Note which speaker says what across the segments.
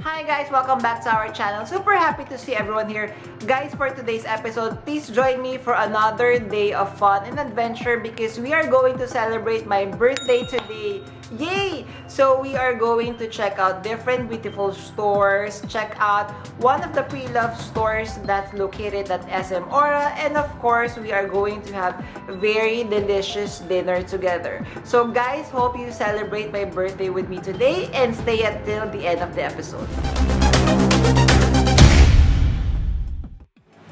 Speaker 1: Hi guys, welcome back to our channel. Super happy to see everyone here. Guys, for today's episode, please join me for another day of fun and adventure because we are going to celebrate my birthday today. Yay! So we are going to check out different beautiful stores, check out one of the pre-loved stores that's located at SM Aura, and of course, we are going to have very delicious dinner together. So guys, hope you celebrate my birthday with me today and stay until the end of the episode.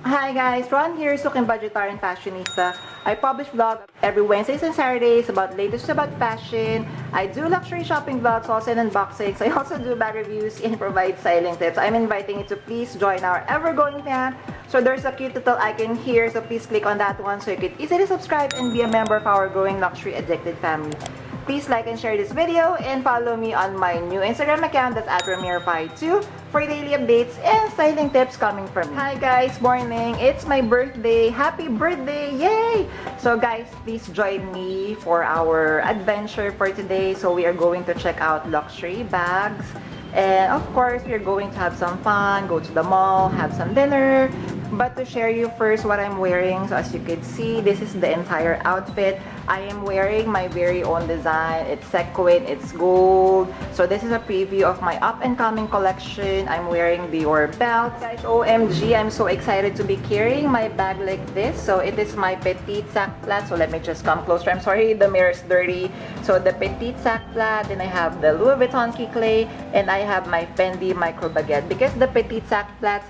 Speaker 1: Hi guys, Ron here, Suking Budgetarian Fashionista. I publish vlog every Wednesdays and Saturdays about latest about fashion. I do luxury shopping vlogs, also and unboxings. I also do bag reviews and provide styling tips. I'm inviting you to please join our ever-growing fan. So there's a cute little icon here, so please click on that one so you can easily subscribe and be a member of our growing luxury addicted family. Please like and share this video and follow me on my new Instagram account that's at RamiraPie2 for daily updates and styling tips coming from me. Hi guys, morning. It's my birthday. Happy birthday. Yay! So guys, please join me for our adventure for today. So we are going to check out luxury bags. And of course, we are going to have some fun, go to the mall, have some dinner. But to share you first what I'm wearing, so as you can see, this is the entire outfit. I am wearing my very own design. It's sequin, it's gold. So this is a preview of my up-and-coming collection. I'm wearing the Dior belt. Guys, OMG, I'm so excited to be carrying my bag like this. So it is my Petit Sac Plat. So let me just come closer. I'm sorry, the mirror is dirty. So the Petit Sac Plat, then I have the Louis Vuitton Key, and I have my Fendi Micro Baguette. Because the Petit Sac Plat,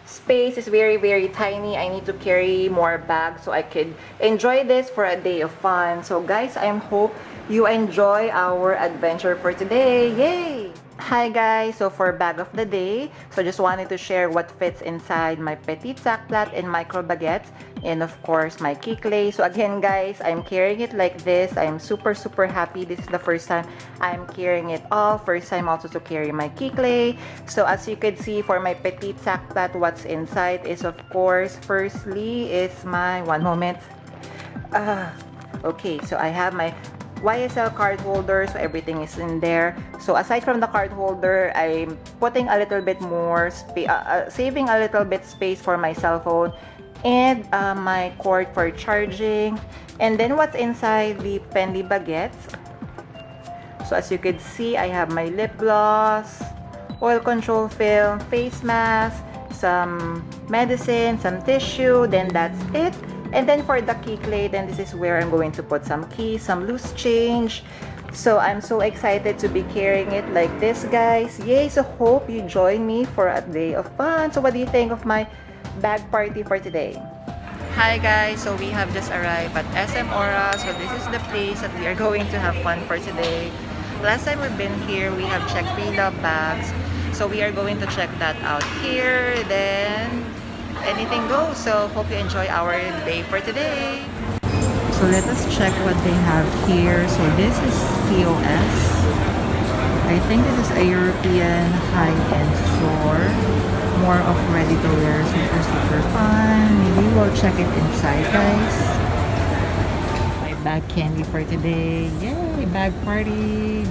Speaker 1: space is very tiny. I need to carry more bags so I could enjoy this for a day of fun. So guys, I hope you enjoy our adventure for today. Yay! Hi guys, so for bag of the day, so just wanted to share what fits inside my Petit Sac Plat and Micro Baguette, and of course my key clay. So again guys, I'm carrying it like this. I'm super happy. This is the first time I'm carrying it all. First time also to carry my key clay. So as you can see, for my Petit Sac Plat, what's inside is of course, firstly is my, one moment. Okay, so I have my YSL card holder, so everything is in there. So aside from the card holder, I'm putting a little bit more saving a little bit space for my cell phone and my cord for charging. And then what's inside the Fendi Baguette, so as you can see, I have my lip gloss, oil control film, face mask, some medicine, some tissue, then that's it. And then for the key clay, then this is where I'm going to put some keys, some loose change. So I'm so excited to be carrying it like this, guys. Yay! So hope you join me for a day of fun. So what do you think of my bag party for today? Hi guys, so we have just arrived at SM Aura. So this is the place that we are going to have fun for today. Last time we've been here, we have checked pre-loved bags. So we are going to check that out here. Then anything goes. So hope you enjoy our day for today. So let us check what they have here. So this is POS. I think this is a European high-end store. More of ready-to-wear, super fun. Maybe we'll check it inside, guys. My bag candy for today. Yay! Bag party!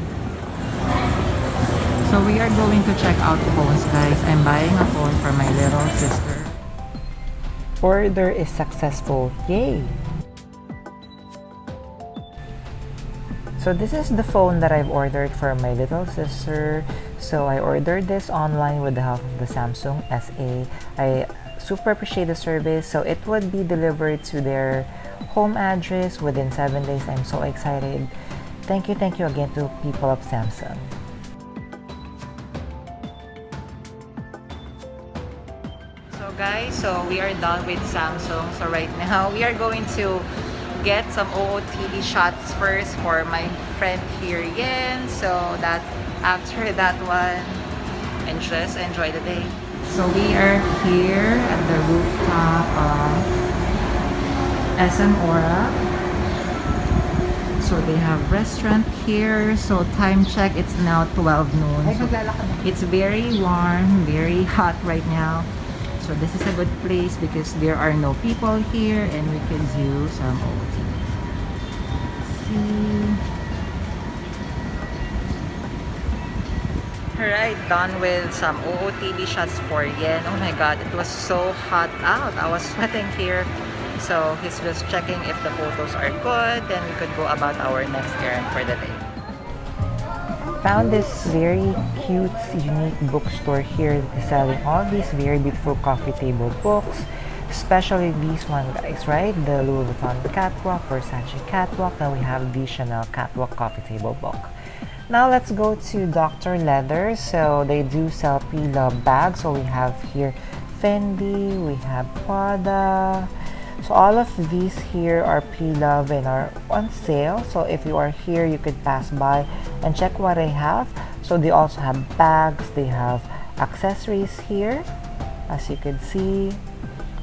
Speaker 1: So we are going to check out phones, guys. I'm buying a phone for my little sister. Order is successful. Yay! So this is the phone that I've ordered for my little sister. So I ordered this online with the help of the Samsung SA. I super appreciate the service. So it would be delivered to their home address within 7 days. I'm so excited. Thank you again to people of Samsung. So guys, so we are done with Samsung. So right now we are going to get some OOTD shots first for my friend here Yen, so that after that one, and just enjoy the day. So we are here at the rooftop of SM Aura. So they have restaurant here. So time check, it's now 12 noon. So it's very warm, very hot right now. So this is a good place because there are no people here and we can do some OT. See? Alright, done with some OOTD shots for Yen. Oh my god, it was so hot out. I was sweating here. So he's just checking if the photos are good. Then we could go about our next errand for the day. Found this very cute, unique bookstore here that is selling all these very beautiful coffee table books. Especially these one, guys, right? The Louis Vuitton Catwalk, Versace Catwalk. Now we have the Chanel Catwalk coffee table book. Now let's go to Dr. Leather. So they do sell pre-loved bags. So we have here Fendi, we have Prada. So all of these here are pre-loved and are on sale. So if you are here, you could pass by and check what they have. So they also have bags, they have accessories here, as you can see.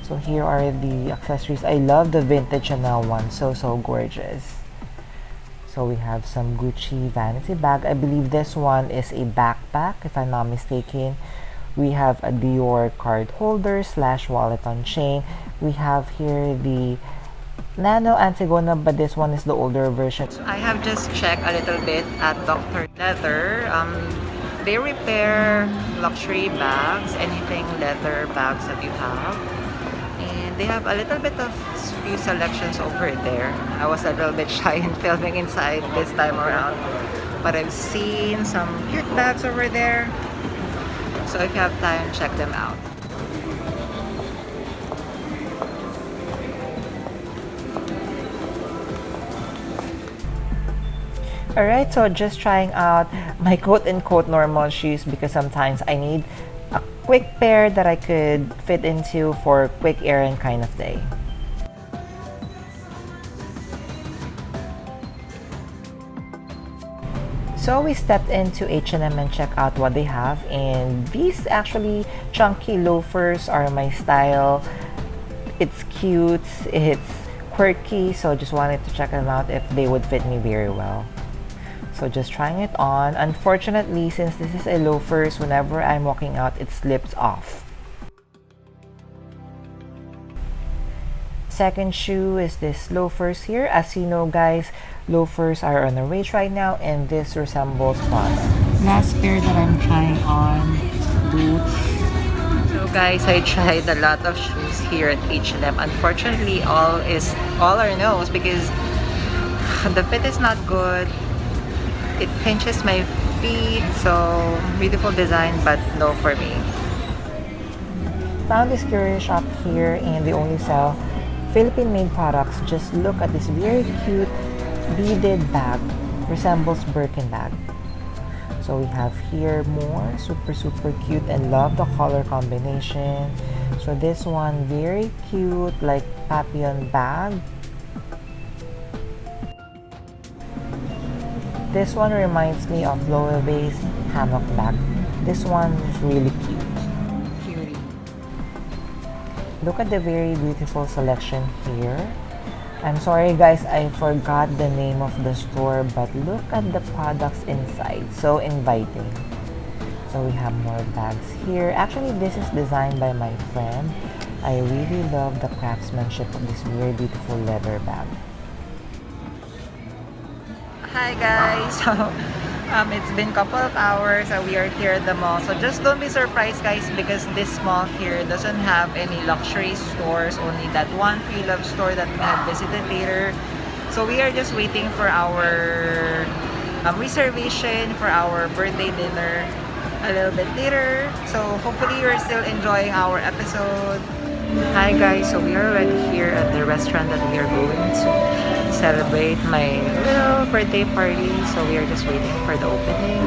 Speaker 1: So here are the accessories. I love the vintage Chanel one, so gorgeous. So we have some Gucci vanity bag. I believe this one is a backpack, if I'm not mistaken. We have a Dior card holder / wallet on chain. We have here the Nano Antigona, but this one is the older version. So I have just checked a little bit at Dr. Leather. They repair luxury bags, anything leather bags that you have. And they have a little bit of few selections over there. I was a little bit shy in filming inside this time around, but I've seen some cute bags over there. So if you have time, check them out. Alright, so just trying out my quote-unquote normal shoes because sometimes I need a quick pair that I could fit into for quick errand kind of day. So we stepped into H&M and checked out what they have, and these actually chunky loafers are my style. It's cute, it's quirky, so just wanted to check them out if they would fit me very well. So just trying it on. Unfortunately, since this is a loafers, whenever I'm walking out, it slips off. Second shoe is this loafers here. As you know, guys, loafers are on a rage right now, and this resembles fun. Last pair that I'm trying on, boots. So guys, I tried a lot of shoes here at H&M. Unfortunately, all are no's because the fit is not good. It pinches my feet, so beautiful design, but no for me. Found this curious shop here, and they only sell Philippine-made products. Just look at this very cute beaded bag, resembles Birkin bag. So we have here more super cute, and love the color combination. So this one very cute, like papillon bag. This one reminds me of Loewe's hammock bag. This one is really cute. Cutie. Look at the very beautiful selection here. I'm sorry guys, I forgot the name of the store, but look at the products inside. So inviting. So we have more bags here. Actually, this is designed by my friend. I really love the craftsmanship of this very beautiful leather bag. Hi guys! So, it's been a couple of hours and we are here at the mall. So just don't be surprised guys, because this mall here doesn't have any luxury stores, only that one pre-loved store that we have visited later. So we are just waiting for our reservation for our birthday dinner a little bit later. So hopefully you're still enjoying our episode. Hi guys, so we are already here at the restaurant that we are going to celebrate my little birthday party. So we are just waiting for the opening.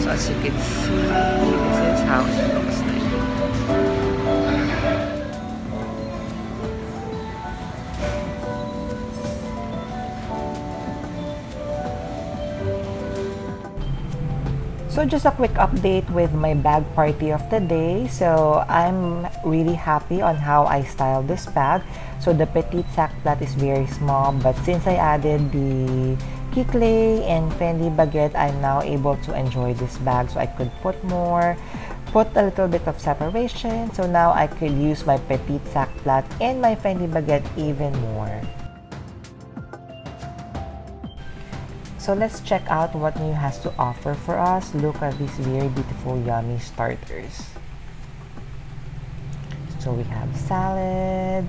Speaker 1: So as you can see, this is how it looks like. So just a quick update with my bag party of the day. So I'm really happy on how I styled this bag. So the Petit Sac Plat is very small, but since I added the Kikle and Fendi Baguette, I'm now able to enjoy this bag. So I could put a little bit of separation. So now I could use my Petit Sac Plat and my Fendi Baguette even more.
Speaker 2: So let's check out what new has to offer for us. Look at these very beautiful, yummy starters. So we have salad.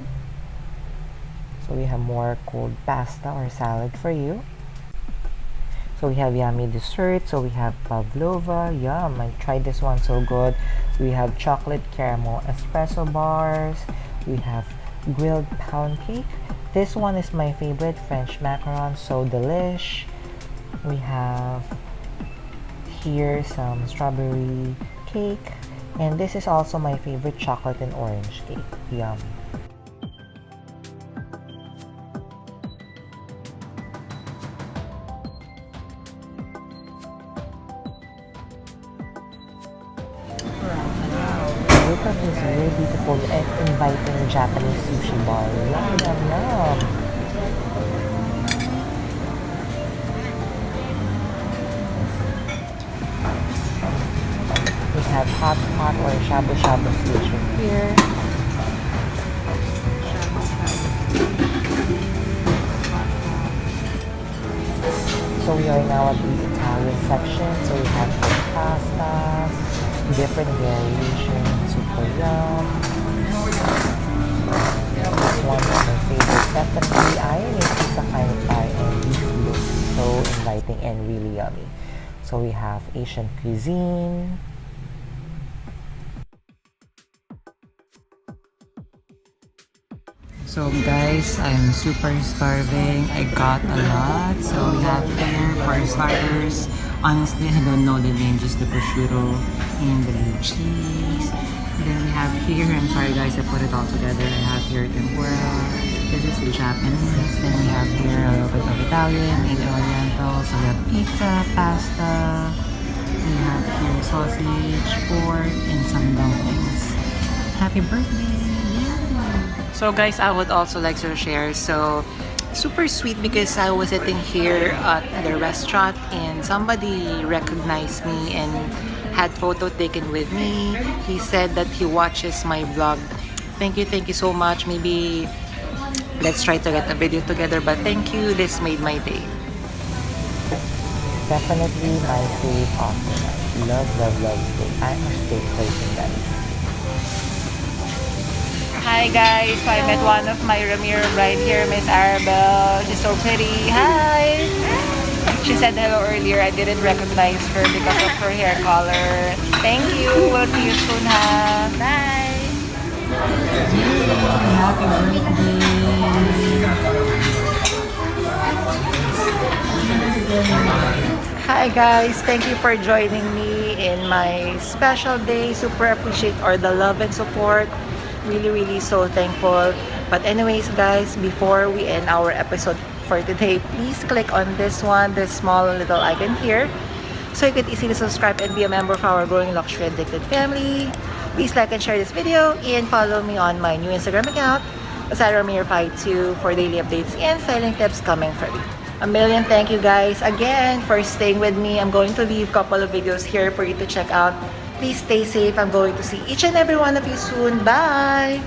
Speaker 2: So we have more cold pasta or salad for you. So we have yummy dessert. So we have pavlova. Yum! I tried this one, so good. We have chocolate caramel espresso bars. We have grilled pound cake. This one is my favorite, French macaron. So delish. We have here some strawberry cake, and this is also my favorite, chocolate and orange cake. Yum. Look at this very beautiful and inviting Japanese sushi bar. Yum, yum, yum. We have hot pot or shabu-shabu station here. So we are now at the Italian section. So we have some pastas, different variations, super yum. This one is my favorite. Definitely, I am a pizza kind of guy, and these look so inviting and really yummy. So we have Asian cuisine. So guys, I'm super starving. I got a lot. So we have here, for starters, honestly I don't know the name, just the prosciutto and the blue cheese. Then we have here, I'm sorry guys, I put it all together. I have here tempura. This is the Japanese. Then we have here a little bit of Italian and Oriental. So we have pizza, pasta. We have here sausage, pork, and some dumplings. Happy birthday! So guys, I would also like to share, so super sweet because I was sitting here at the restaurant and somebody recognized me and had photo taken with me. He said that he watches my vlog. Thank you so much. Maybe let's try to get a video together, but thank you, this made my day. Definitely my fave of the night. Love steak. I'm a steak person, guys. Hi guys, so I met one of my Ramiro bride here, Miss Arabelle. She's so pretty. Hi! She said hello earlier. I didn't recognize her because of her hair color. Thank you. We'll see you soon, ha. Bye! Happy birthday! Hi guys, thank you for joining me in my special day. Super appreciate all the love and support. Really so thankful. But anyways guys, before we end our episode for today, please click on this one, this small little icon here, so you could easily subscribe and be a member of our growing luxury addicted family. Please like and share this video and follow me on my new Instagram account, Ramiro52, for daily updates and styling tips coming from me. A million thank you guys again for staying with me. I'm going to leave a couple of videos here for you to check out. Please stay safe. I'm going to see each and every one of you soon. Bye!